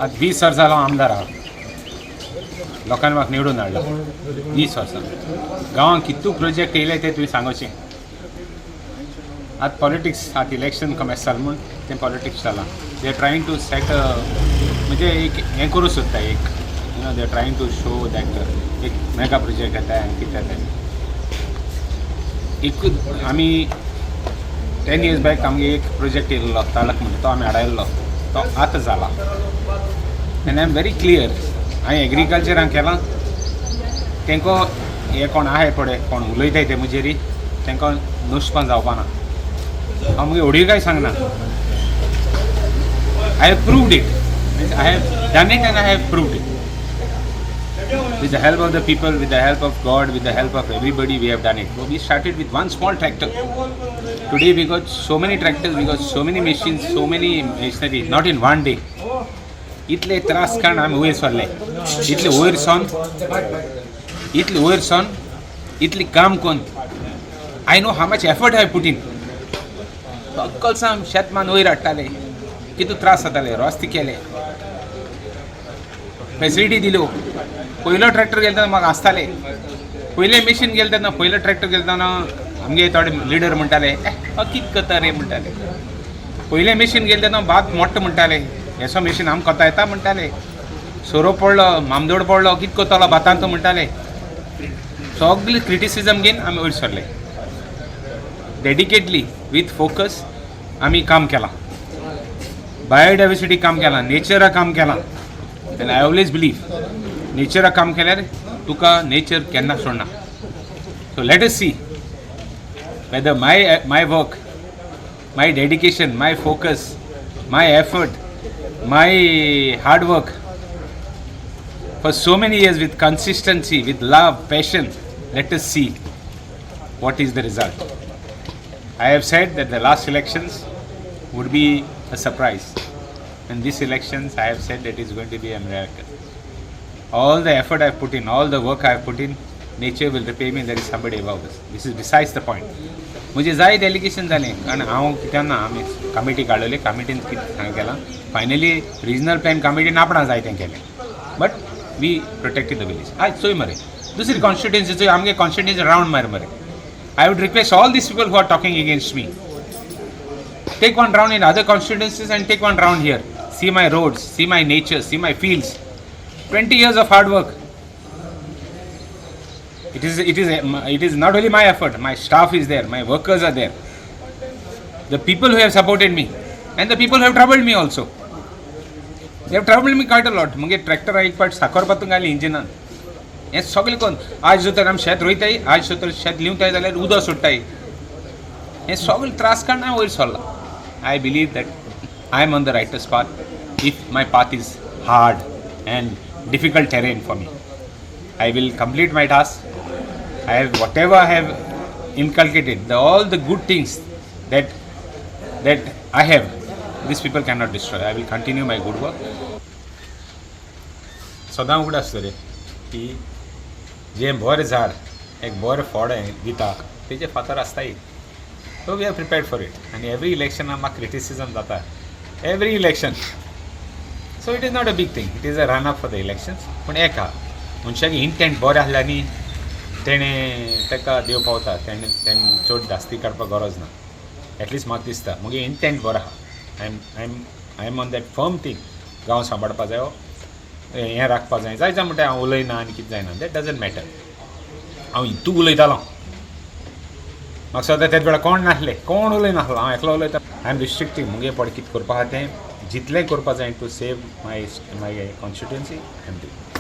आज 20 वर्सां हांव आमदार आहा. लोकांनी म्हाका निवडून हाडलो 20 वर्सां. गांवांत कितू प्रोजेक्ट येयले ते तुवें सांगोचें. आतां पॉलिटिक्स आतां इलेक्शन कमेस जालें म्हूण तें पॉलिटिक्स जालां. They are trying to set म्हणजे एक हें करूं सोदता एक they are trying to show that एक मेगा प्रोजेक्ट येता आनी कितें जाता. एक आमी 10 years बॅक आमगे एक प्रोजेक्ट येयल्लो तालक म्हणटा तो आमी हाडायल्लो तो आतां जाला. And I am very clear हांवें एग्रीकल्चरान केलां. तांकां हे कोण आहाय पळय कोण उलयताय ते मुजेरी तांकां नुस्कां जावपाना. हांव मुगे व्हडीं कांय सांगना. I have proved it. Means I have done it and I have proved it. With the help of the people, with the help of God, with the help of everybody, we have done it. So we started with one small tractor. Today we got so many tractors, we got so many machines, so many machinery, not in one day. Itle त्रास कारण आमी वयर सरले. इतले वयर सन, इतले काम कोन. I know how much effort I have put in. अक्कलसाम शेतमान वयर हाडटाले. कितू त्रास जाताले, रस्ते केले. फॅसिलिटी दिल्यो. पयलो ट्रॅक्टर गेलो तेन्ना म्हाका आसताले. पयले मशीन गेलो तेन्ना पयलो ट्रॅक्टर गेलो तेन्ना आमगे थोडे लिडर म्हणटाले कितें करता रे म्हणटाले. पयले मशीन गेलो तेन्ना बात मोट्ट म्हणटाले हेसो मशीन आमकां कोता येता म्हणटाले. सोरो पडलो मामदोड पडलो कितें कोत्तलो भातांत म्हणटाले. सगळी क्रिटिसिजम घेवन आमी वयर सरले. डेडिकेटली विथ फोकस आमी काम केलां. बायोडायवर्सिटी काम केलां. नेचरा काम केलां. एंड आय ऑलवेज बिलीव नेचरा काम केल्यार तुका नेचर केन्ना सोडना. So let us see whether my work, my dedication, my focus, my effort, my hard work for so many years with consistency, with love, passion, let us see what is the result. I have said that the last elections would be a surprise, and this elections I have said that it is going to be a miracle. All the effort I have put in, all the work I have put in, nature will repay me. There is somebody above us. This is besides the point. मुझे जाय delegation जालें कारण हांव कित्याक ना आमी committee काडलेली. कमिटीन कितें केलां फायनली रिजनल प्लॅन कमिटीन आपणा जाय तें केलें. But we protected the village. आज चोय मरे दुसरी कॉन्स्टिट्युएन्सी आमगे कॉन्स्टिट्युएन्सी रावंड मार मरे. I would request all these people who are talking against me, take one round in other constituencies and take one round here. See my roads, see my nature, see my fields. 20 years of hard work. It is not only my effort. My staff is there. My workers are there. The people who have supported me and the people who have troubled me also. They have troubled me quite a lot. मुगे tractor एक पाट साखर पातूंक घाली इंजिनान. हें सगळें कोण आज जो तर आमी शेत रोयताय आज जो तर शेत लिवताय जाल्यार उदक सोडटाय. हें सगळें त्रास काडून हांव वयर सरला. I believe that I am on the rightest path. If my path is hard and difficult terrain for me, I will complete my task. I have whatever I have inculcated, all the good things that I have, these people cannot destroy. I will continue my good work. सदां उगड आसता रे की जें बरें झाड एक बरें फळ दिता तेजे फातर आसताय. So we are prepared for it. And every election आमकां criticism जाता. Every election. So it is not a big thing. It is a run up for the elections. पूण एक आहा मनशागे इंटेंट बरें आसल्या न्ही तेणें ताका देव पावता. तेणें चड जास्ती काडपाक गरज ना. एटलिस्ट म्हाका दिसता मुगे इंटेंट बरो आहा. I am on that firm thing. गांव सांबाळपा जायो हें राखपा जाय जायचा म्हणटा हांव उलयना आनी कितें जायना. That doesn't matter. हांव हितू उलयतालो म्हाका सद्या तेच वेळार कोण नासलें कोण उलयनासलो. हांव एकलो उलयता. I am restrictive. मुगे पड कितें करपा आहा तें जितलें करपा जाय to save my constituency I am doing.